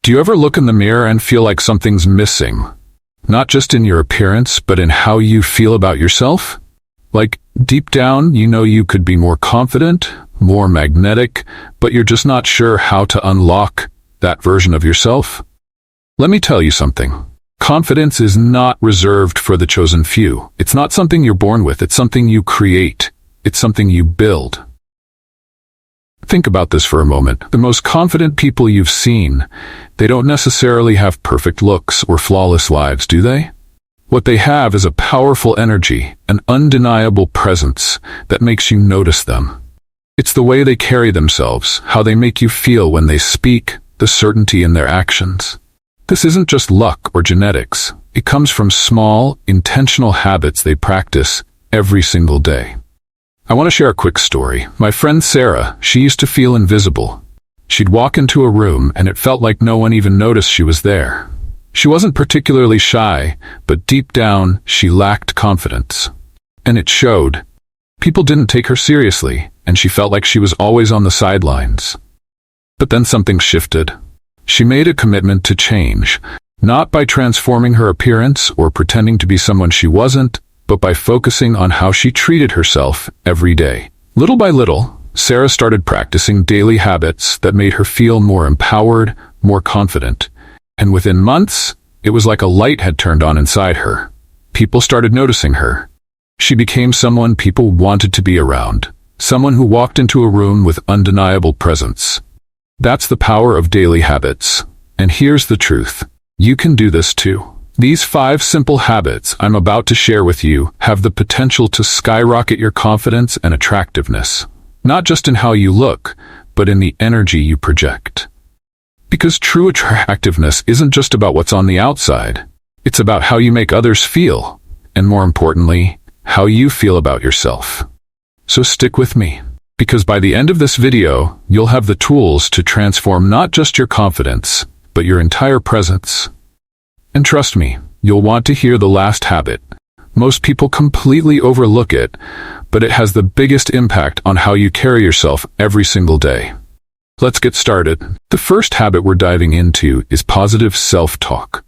Do you ever look in the mirror and feel like something's missing? Not just in your appearance, but in how you feel about yourself? Like, deep down, you know you could be more confident, more magnetic, but you're just not sure how to unlock that version of yourself? Let me tell you something. Confidence is not reserved for the chosen few. It's not something you're born with. It's something you create. It's something you build. Think about this for a moment. The most confident people you've seen, they don't necessarily have perfect looks or flawless lives, do they? What they have is a powerful energy, an undeniable presence that makes you notice them. It's the way they carry themselves, how they make you feel when they speak, the certainty in their actions. This isn't just luck or genetics. It comes from small, intentional habits they practice every single day. I want to share a quick story. My friend Sarah, she used to feel invisible. She'd walk into a room and it felt like no one even noticed she was there. She wasn't particularly shy, but deep down, she lacked confidence. And it showed. People didn't take her seriously, and she felt like she was always on the sidelines. But then something shifted. She made a commitment to change, not by transforming her appearance or pretending to be someone she wasn't, but by focusing on how she treated herself every day. Little by little, Sarah started practicing daily habits that made her feel more empowered, more confident. And within months, it was like a light had turned on inside her. People started noticing her. She became someone people wanted to be around, someone who walked into a room with undeniable presence. That's the power of daily habits. And here's the truth. You can do this too. These 5 simple habits I'm about to share with you have the potential to skyrocket your confidence and attractiveness, not just in how you look, but in the energy you project. Because true attractiveness isn't just about what's on the outside. It's about how you make others feel, and more importantly, how you feel about yourself. So stick with me, because by the end of this video, you'll have the tools to transform not just your confidence, but your entire presence. And trust me, you'll want to hear the last habit. Most people completely overlook it, but it has the biggest impact on how you carry yourself every single day. Let's get started. The first habit we're diving into is positive self-talk.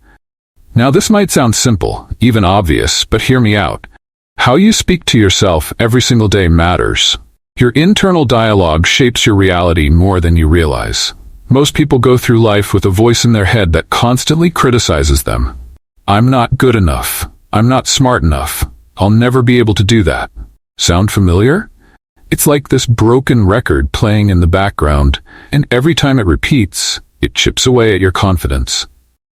Now this might sound simple, even obvious, but hear me out. How you speak to yourself every single day matters. Your internal dialogue shapes your reality more than you realize. Most people go through life with a voice in their head that constantly criticizes them. I'm not good enough. I'm not smart enough. I'll never be able to do that. Sound familiar? It's like this broken record playing in the background, and every time it repeats, it chips away at your confidence.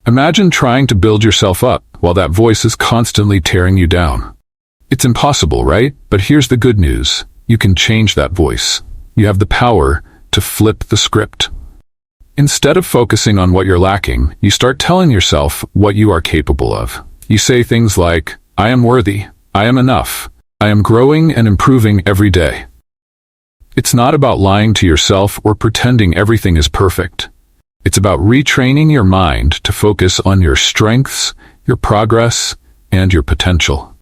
Imagine trying to build yourself up while that voice is constantly tearing you down. It's impossible, right? But here's the good news. You can change that voice. You have the power to flip the script. Instead of focusing on what you're lacking, you start telling yourself what you are capable of. You say things like, I am worthy, I am enough, I am growing and improving every day. It's not about lying to yourself or pretending everything is perfect. It's about retraining your mind to focus on your strengths, your progress, and your potential.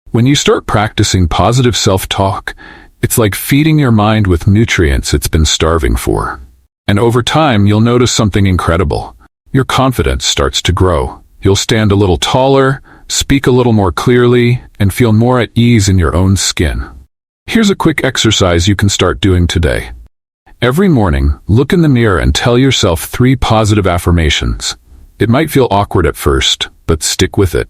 When you start practicing positive self-talk, it's like feeding your mind with nutrients it's been starving for. And over time, you'll notice something incredible. Your confidence starts to grow. You'll stand a little taller, speak a little more clearly, and feel more at ease in your own skin. Here's a quick exercise you can start doing today. Every morning, look in the mirror and tell yourself 3 positive affirmations. It might feel awkward at first, but stick with it.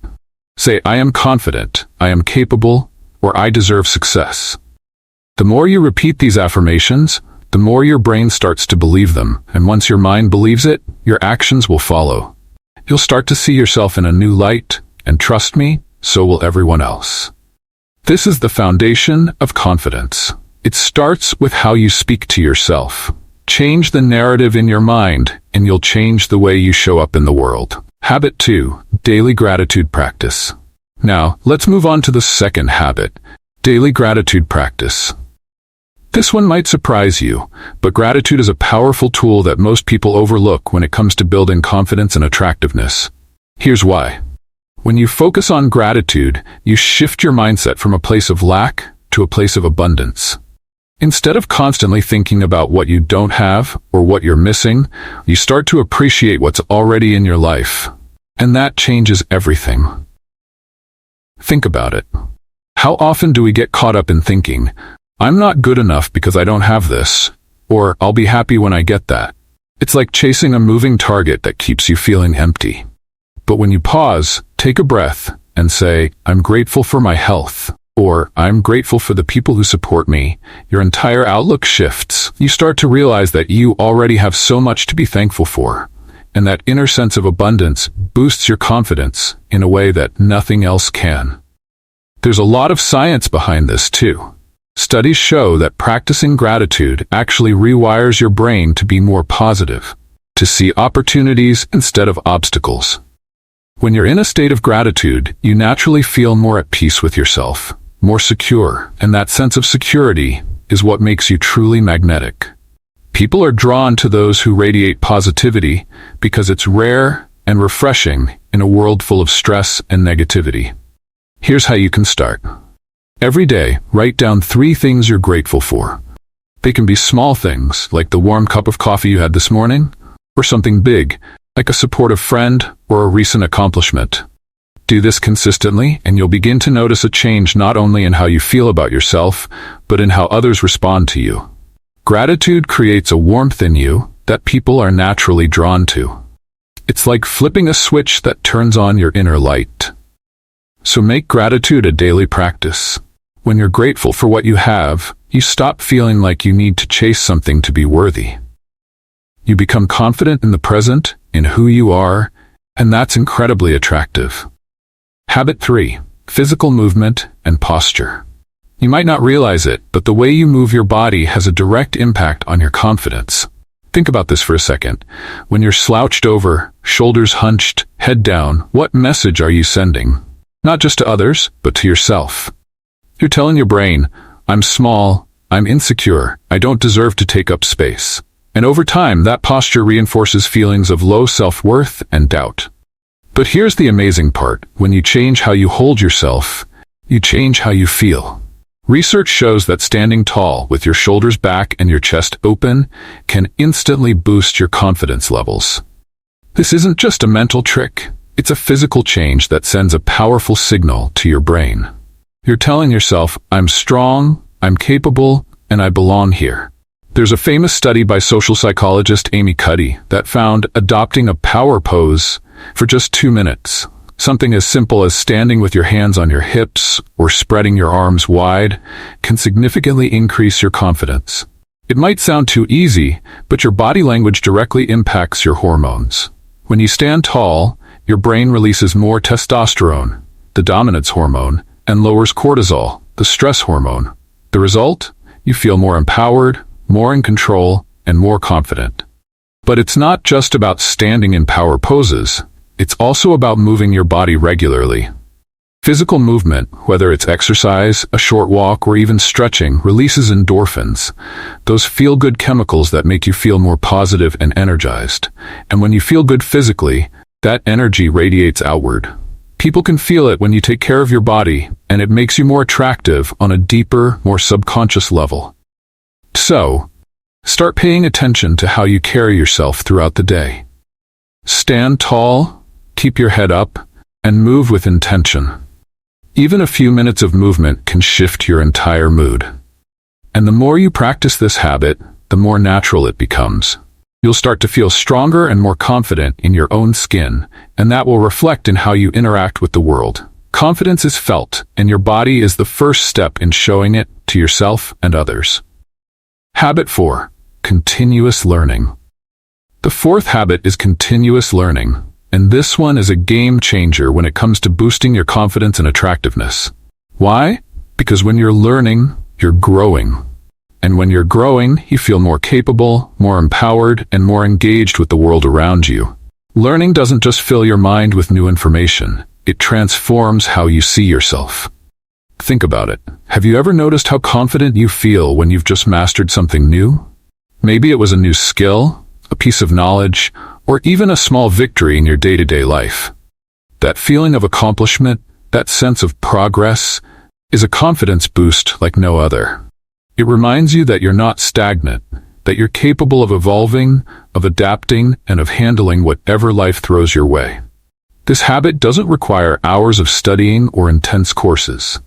Say, I am confident, I am capable, or I deserve success. The more you repeat these affirmations, the more your brain starts to believe them, and once your mind believes it, your actions will follow. You'll start to see yourself in a new light, and trust me, so will everyone else. This is the foundation of confidence. It starts with how you speak to yourself. Change the narrative in your mind, and you'll change the way you show up in the world. Habit 2, daily gratitude practice. Now, let's move on to the second habit, daily gratitude practice. This one might surprise you, but gratitude is a powerful tool that most people overlook when it comes to building confidence and attractiveness. Here's why. When you focus on gratitude, you shift your mindset from a place of lack to a place of abundance. Instead of constantly thinking about what you don't have or what you're missing, you start to appreciate what's already in your life. And that changes everything. Think about it. How often do we get caught up in thinking, I'm not good enough because I don't have this, or I'll be happy when I get that? It's like chasing a moving target that keeps you feeling empty. But when you pause, take a breath, and say, I'm grateful for my health, or I'm grateful for the people who support me, your entire outlook shifts. You start to realize that you already have so much to be thankful for, and that inner sense of abundance boosts your confidence in a way that nothing else can. There's a lot of science behind this too. Studies show that practicing gratitude actually rewires your brain to be more positive, to see opportunities instead of obstacles. When you're in a state of gratitude, you naturally feel more at peace with yourself, more secure, and that sense of security is what makes you truly magnetic. People are drawn to those who radiate positivity because it's rare and refreshing in a world full of stress and negativity. Here's how you can start. Every day, write down 3 things you're grateful for. They can be small things, like the warm cup of coffee you had this morning, or something big, like a supportive friend or a recent accomplishment. Do this consistently, and you'll begin to notice a change not only in how you feel about yourself, but in how others respond to you. Gratitude creates a warmth in you that people are naturally drawn to. It's like flipping a switch that turns on your inner light. So make gratitude a daily practice. When you're grateful for what you have, you stop feeling like you need to chase something to be worthy. You become confident in the present, in who you are, and that's incredibly attractive. Habit 3. Physical movement and posture. You might not realize it, but the way you move your body has a direct impact on your confidence. Think about this for a second. When you're slouched over, shoulders hunched, head down, what message are you sending? Not just to others, but to yourself. You're telling your brain, I'm small, I'm insecure, I don't deserve to take up space. And over time, that posture reinforces feelings of low self-worth and doubt. But here's the amazing part. When you change how you hold yourself, you change how you feel. Research shows that standing tall with your shoulders back and your chest open can instantly boost your confidence levels. This isn't just a mental trick. It's a physical change that sends a powerful signal to your brain. You're telling yourself, I'm strong, I'm capable, and I belong here. There's a famous study by social psychologist Amy Cuddy that found adopting a power pose for just 2 minutes, something as simple as standing with your hands on your hips or spreading your arms wide, can significantly increase your confidence. It might sound too easy, but your body language directly impacts your hormones. When you stand tall, your brain releases more testosterone, the dominance hormone, and lowers cortisol, the stress hormone. The result? You feel more empowered, more in control, and more confident. But it's not just about standing in power poses. It's also about moving your body regularly. Physical movement, whether it's exercise, a short walk, or even stretching, releases endorphins, those feel-good chemicals that make you feel more positive and energized. And when you feel good physically, that energy radiates outward. People can feel it when you take care of your body, and it makes you more attractive on a deeper, more subconscious level. So, start paying attention to how you carry yourself throughout the day. Stand tall, keep your head up, and move with intention. Even a few minutes of movement can shift your entire mood. And the more you practice this habit, the more natural it becomes. You'll start to feel stronger and more confident in your own skin, and that will reflect in how you interact with the world. Confidence is felt, and your body is the first step in showing it to yourself and others. Habit 4. Continuous learning. The 4th habit is continuous learning, and this one is a game changer when it comes to boosting your confidence and attractiveness. Why? Because when you're learning, you're growing. And when you're growing, you feel more capable, more empowered, and more engaged with the world around you. Learning doesn't just fill your mind with new information. It transforms how you see yourself. Think about it. Have you ever noticed how confident you feel when you've just mastered something new? Maybe it was a new skill, a piece of knowledge, or even a small victory in your day-to-day life. That feeling of accomplishment, that sense of progress, is a confidence boost like no other. It reminds you that you're not stagnant, that you're capable of evolving, of adapting, and of handling whatever life throws your way. This habit doesn't require hours of studying or intense courses.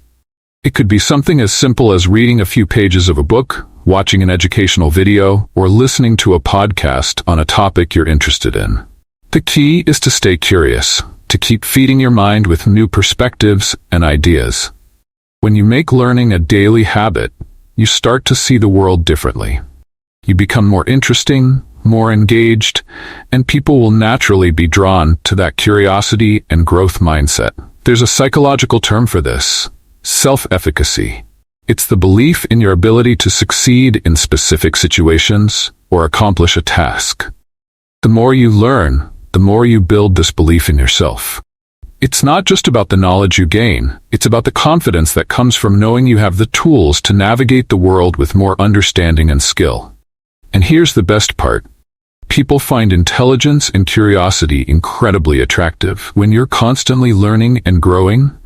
It could be something as simple as reading a few pages of a book, watching an educational video, or listening to a podcast on a topic you're interested in. The key is to stay curious, to keep feeding your mind with new perspectives and ideas. When you make learning a daily habit, you start to see the world differently. You become more interesting, more engaged, and people will naturally be drawn to that curiosity and growth mindset. There's a psychological term for this: self-efficacy. It's the belief in your ability to succeed in specific situations or accomplish a task. The more you learn, the more you build this belief in yourself. It's not just about the knowledge you gain, it's about the confidence that comes from knowing you have the tools to navigate the world with more understanding and skill. And here's the best part. People find intelligence and curiosity incredibly attractive. When you're constantly learning and growing,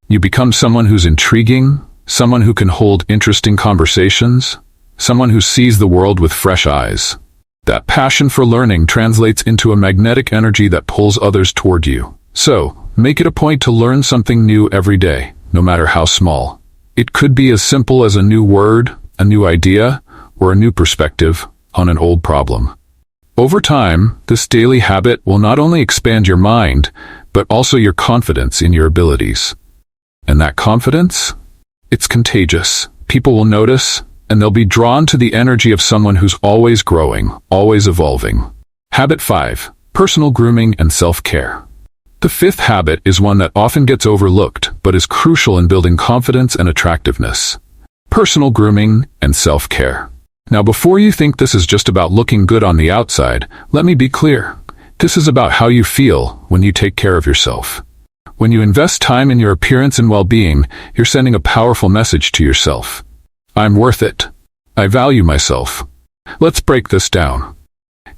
you become someone who's intriguing, someone who can hold interesting conversations, someone who sees the world with fresh eyes. That passion for learning translates into a magnetic energy that pulls others toward you. So, make it a point to learn something new every day, no matter how small. It could be as simple as a new word, a new idea, or a new perspective on an old problem. Over time, this daily habit will not only expand your mind, but also your confidence in your abilities. And that confidence? It's contagious. People will notice, and they'll be drawn to the energy of someone who's always growing, always evolving. Habit 5. Personal grooming and self-care. The fifth habit is one that often gets overlooked, but is crucial in building confidence and attractiveness. Personal grooming and self-care. Now, before you think this is just about looking good on the outside, let me be clear. This is about how you feel when you take care of yourself. When you invest time in your appearance and well-being, you're sending a powerful message to yourself. I'm worth it. I value myself. Let's break this down.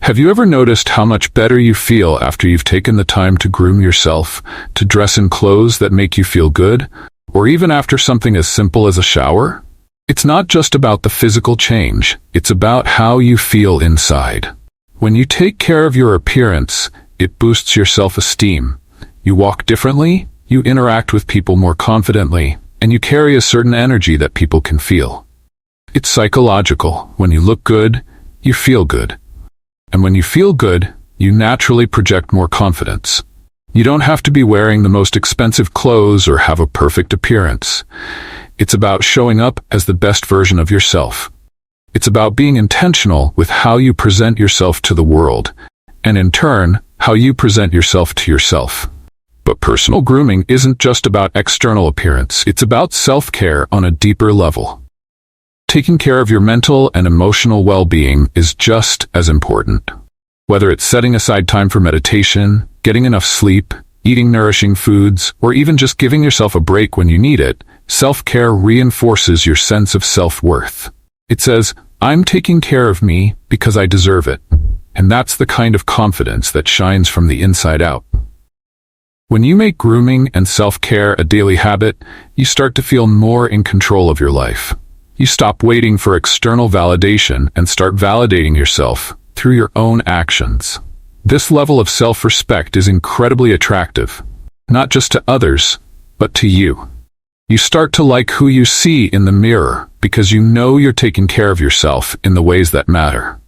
Have you ever noticed how much better you feel after you've taken the time to groom yourself, to dress in clothes that make you feel good, or even after something as simple as a shower? It's not just about the physical change, it's about how you feel inside. When you take care of your appearance, it boosts your self-esteem. You walk differently, you interact with people more confidently, and you carry a certain energy that people can feel. It's psychological. When you look good, you feel good. And when you feel good, you naturally project more confidence. You don't have to be wearing the most expensive clothes or have a perfect appearance. It's about showing up as the best version of yourself. It's about being intentional with how you present yourself to the world, and in turn, how you present yourself to yourself. But personal grooming isn't just about external appearance, it's about self-care on a deeper level. Taking care of your mental and emotional well-being is just as important. Whether it's setting aside time for meditation, getting enough sleep, eating nourishing foods, or even just giving yourself a break when you need it, self-care reinforces your sense of self-worth. It says, I'm taking care of me because I deserve it. And that's the kind of confidence that shines from the inside out. When you make grooming and self-care a daily habit, you start to feel more in control of your life. You stop waiting for external validation and start validating yourself through your own actions. This level of self-respect is incredibly attractive, not just to others, but to you. You start to like who you see in the mirror because you know you're taking care of yourself in the ways that matter.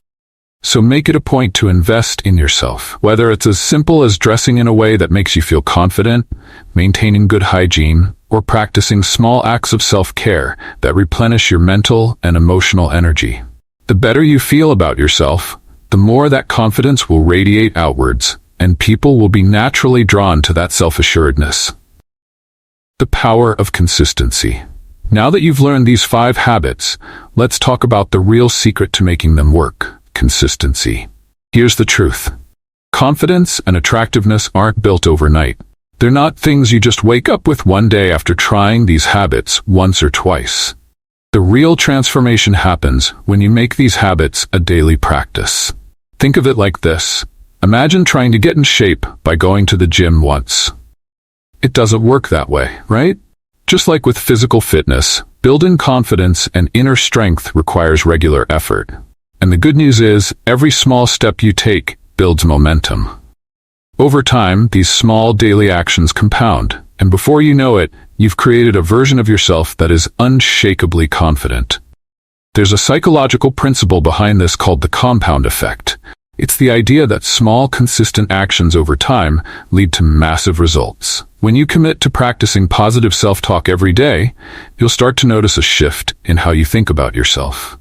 So make it a point to invest in yourself, whether it's as simple as dressing in a way that makes you feel confident, maintaining good hygiene, or practicing small acts of self-care that replenish your mental and emotional energy. The better you feel about yourself, the more that confidence will radiate outwards, and people will be naturally drawn to that self-assuredness. The power of consistency. Now that you've learned these 5 habits, let's talk about the real secret to making them work: consistency. Here's the truth. Confidence and attractiveness aren't built overnight. They're not things you just wake up with one day after trying these habits once or twice. The real transformation happens when you make these habits a daily practice. Think of it like this. Imagine trying to get in shape by going to the gym once. It doesn't work that way, right? Just like with physical fitness, building confidence and inner strength requires regular effort. And the good news is, every small step you take builds momentum. Over time, these small daily actions compound, and before you know it, you've created a version of yourself that is unshakably confident. There's a psychological principle behind this called the compound effect. It's the idea that small, consistent actions over time lead to massive results. When you commit to practicing positive self-talk every day, you'll start to notice a shift in how you think about yourself.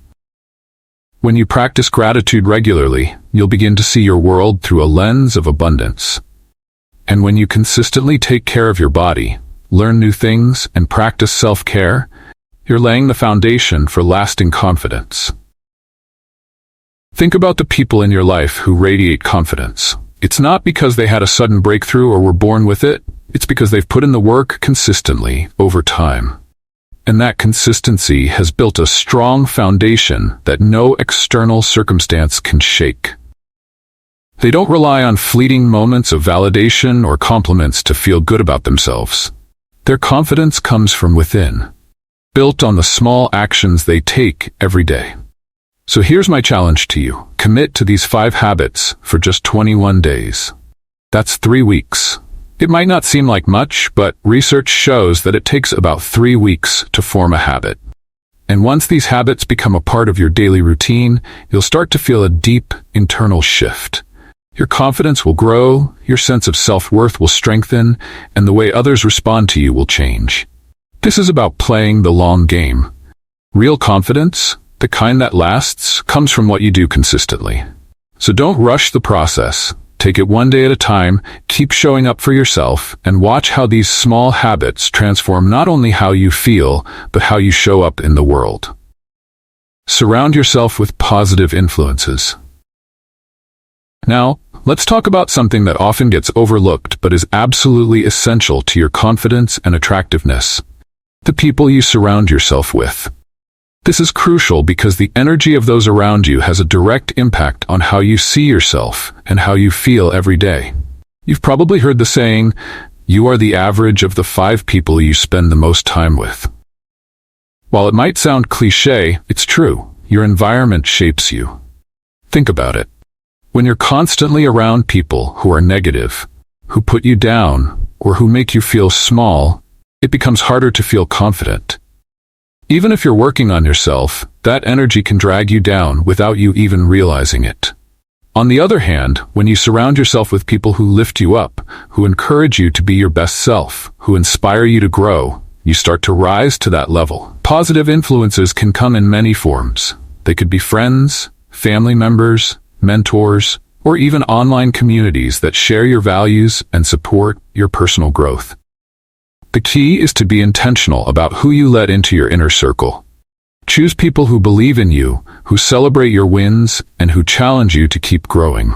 When you practice gratitude regularly, you'll begin to see your world through a lens of abundance. And when you consistently take care of your body, learn new things, and practice self-care, you're laying the foundation for lasting confidence. Think about the people in your life who radiate confidence. It's not because they had a sudden breakthrough or were born with it. It's because they've put in the work consistently over time. And that consistency has built a strong foundation that no external circumstance can shake. They don't rely on fleeting moments of validation or compliments to feel good about themselves. Their confidence comes from within, built on the small actions they take every day. So here's my challenge to you. Commit to these 5 habits for just 21 days. That's 3 weeks. It might not seem like much, but research shows that it takes about 3 weeks to form a habit. And once these habits become a part of your daily routine, you'll start to feel a deep internal shift. Your confidence will grow, your sense of self-worth will strengthen, and the way others respond to you will change. This is about playing the long game. Real confidence, the kind that lasts, comes from what you do consistently. So don't rush the process. Take it one day at a time, keep showing up for yourself, and watch how these small habits transform not only how you feel, but how you show up in the world. Surround yourself with positive influences. Now, let's talk about something that often gets overlooked but is absolutely essential to your confidence and attractiveness: the people you surround yourself with. This is crucial because the energy of those around you has a direct impact on how you see yourself and how you feel every day. You've probably heard the saying, "You are the average of the 5 people you spend the most time with." While it might sound cliché, it's true. Your environment shapes you. Think about it. When you're constantly around people who are negative, who put you down, or who make you feel small, it becomes harder to feel confident. Even if you're working on yourself, that energy can drag you down without you even realizing it. On the other hand, when you surround yourself with people who lift you up, who encourage you to be your best self, who inspire you to grow, you start to rise to that level. Positive influences can come in many forms. They could be friends, family members, mentors, or even online communities that share your values and support your personal growth. The key is to be intentional about who you let into your inner circle. Choose people who believe in you, who celebrate your wins, and who challenge you to keep growing.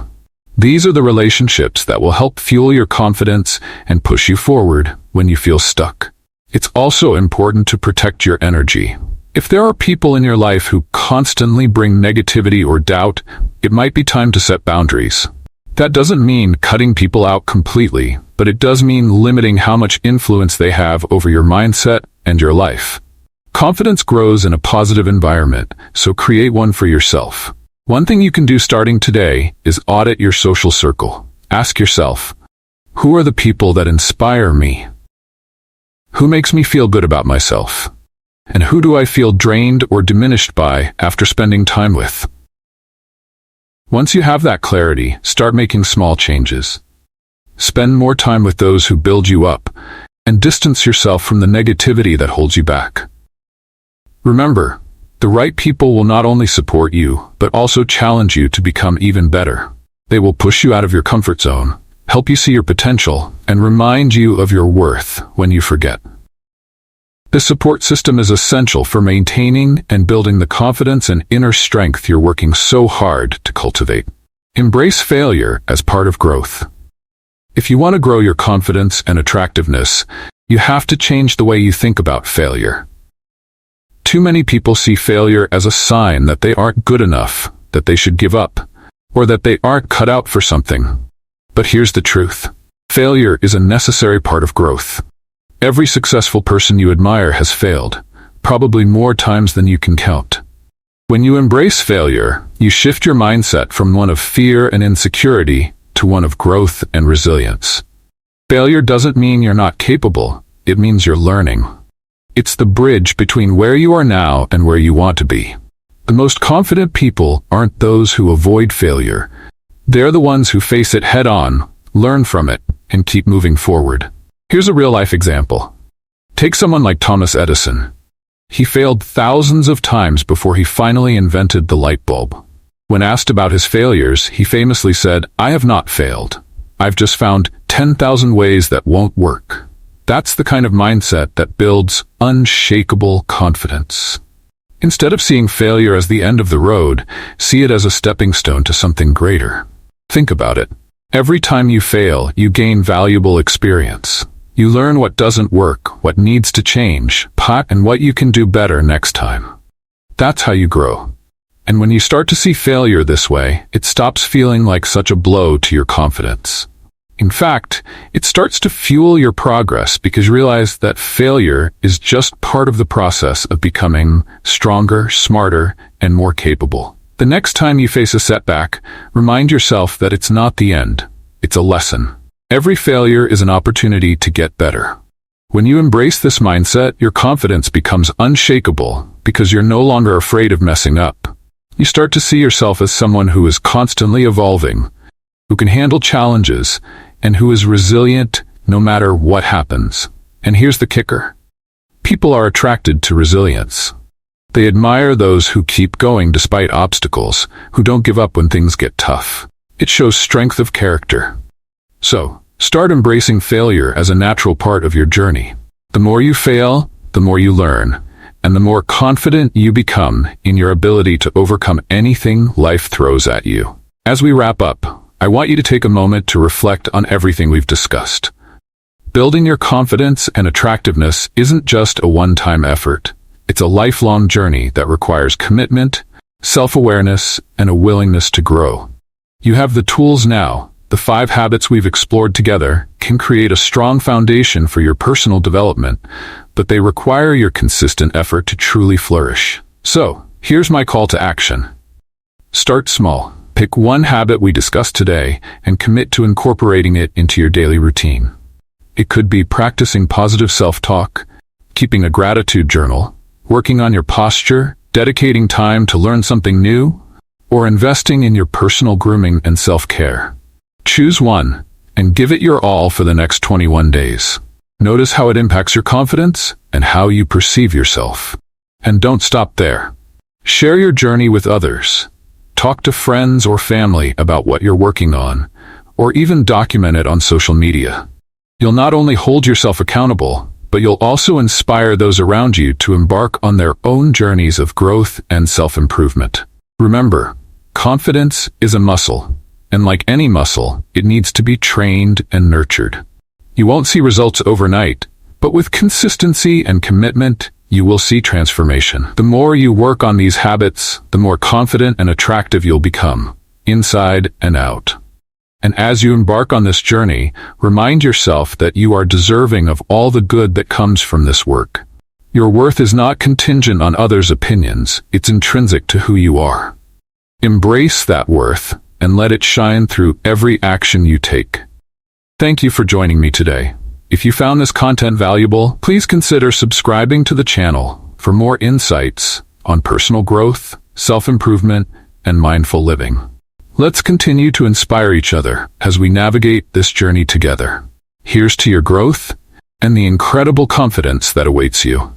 These are the relationships that will help fuel your confidence and push you forward when you feel stuck. It's also important to protect your energy. If there are people in your life who constantly bring negativity or doubt, it might be time to set boundaries. That doesn't mean cutting people out completely, but it does mean limiting how much influence they have over your mindset and your life. Confidence grows in a positive environment, so create one for yourself. One thing you can do starting today is audit your social circle. Ask yourself, who are the people that inspire me? Who makes me feel good about myself? And who do I feel drained or diminished by after spending time with? Once you have that clarity, start making small changes. Spend more time with those who build you up, and distance yourself from the negativity that holds you back. Remember, the right people will not only support you, but also challenge you to become even better. They will push you out of your comfort zone, help you see your potential, and remind you of your worth when you forget. This support system is essential for maintaining and building the confidence and inner strength you're working so hard to cultivate. Embrace failure as part of growth. If you want to grow your confidence and attractiveness, you have to change the way you think about failure. Too many people see failure as a sign that they aren't good enough, that they should give up, or that they aren't cut out for something. But here's the truth. Failure is a necessary part of growth. Every successful person you admire has failed, probably more times than you can count. When you embrace failure, you shift your mindset from one of fear and insecurity to one of growth and resilience. Failure doesn't mean you're not capable, it means you're learning. It's the bridge between where you are now and where you want to be. The most confident people aren't those who avoid failure. They're the ones who face it head-on, learn from it, and keep moving forward. Here's a real-life example. Take someone like Thomas Edison. He failed thousands of times before he finally invented the light bulb. When asked about his failures, he famously said, "I have not failed. I've just found 10,000 ways that won't work." That's the kind of mindset that builds unshakable confidence. Instead of seeing failure as the end of the road, see it as a stepping stone to something greater. Think about it. Every time you fail, you gain valuable experience. You learn what doesn't work, what needs to change, and what you can do better next time. That's how you grow. And when you start to see failure this way, it stops feeling like such a blow to your confidence. In fact, it starts to fuel your progress because you realize that failure is just part of the process of becoming stronger, smarter, and more capable. The next time you face a setback, remind yourself that it's not the end, it's a lesson. Every failure is an opportunity to get better. When you embrace this mindset, your confidence becomes unshakable because you're no longer afraid of messing up. You start to see yourself as someone who is constantly evolving, who can handle challenges, and who is resilient no matter what happens. And here's the kicker. People are attracted to resilience. They admire those who keep going despite obstacles, who don't give up when things get tough. It shows strength of character. So, start embracing failure as a natural part of your journey. The more you fail, the more you learn, and the more confident you become in your ability to overcome anything life throws at you. As we wrap up, I want you to take a moment to reflect on everything we've discussed. Building your confidence and attractiveness isn't just a one-time effort. It's a lifelong journey that requires commitment, self-awareness, and a willingness to grow. You have the tools now. The 5 habits we've explored together can create a strong foundation for your personal development, but they require your consistent effort to truly flourish. So, here's my call to action. Start small. Pick one habit we discussed today and commit to incorporating it into your daily routine. It could be practicing positive self-talk, keeping a gratitude journal, working on your posture, dedicating time to learn something new, or investing in your personal grooming and self-care. Choose one and give it your all for the next 21 days. Notice how it impacts your confidence and how you perceive yourself. And don't stop there. Share your journey with others. Talk to friends or family about what you're working on, or even document it on social media. You'll not only hold yourself accountable, but you'll also inspire those around you to embark on their own journeys of growth and self-improvement. Remember, confidence is a muscle, and like any muscle, it needs to be trained and nurtured. You won't see results overnight, but with consistency and commitment, you will see transformation. The more you work on these habits, the more confident and attractive you'll become, inside and out. And as you embark on this journey, remind yourself that you are deserving of all the good that comes from this work. Your worth is not contingent on others' opinions, it's intrinsic to who you are. Embrace that worth and let it shine through every action you take. Thank you for joining me today. If you found this content valuable, please consider subscribing to the channel for more insights on personal growth, self-improvement, and mindful living. Let's continue to inspire each other as we navigate this journey together. Here's to your growth and the incredible confidence that awaits you.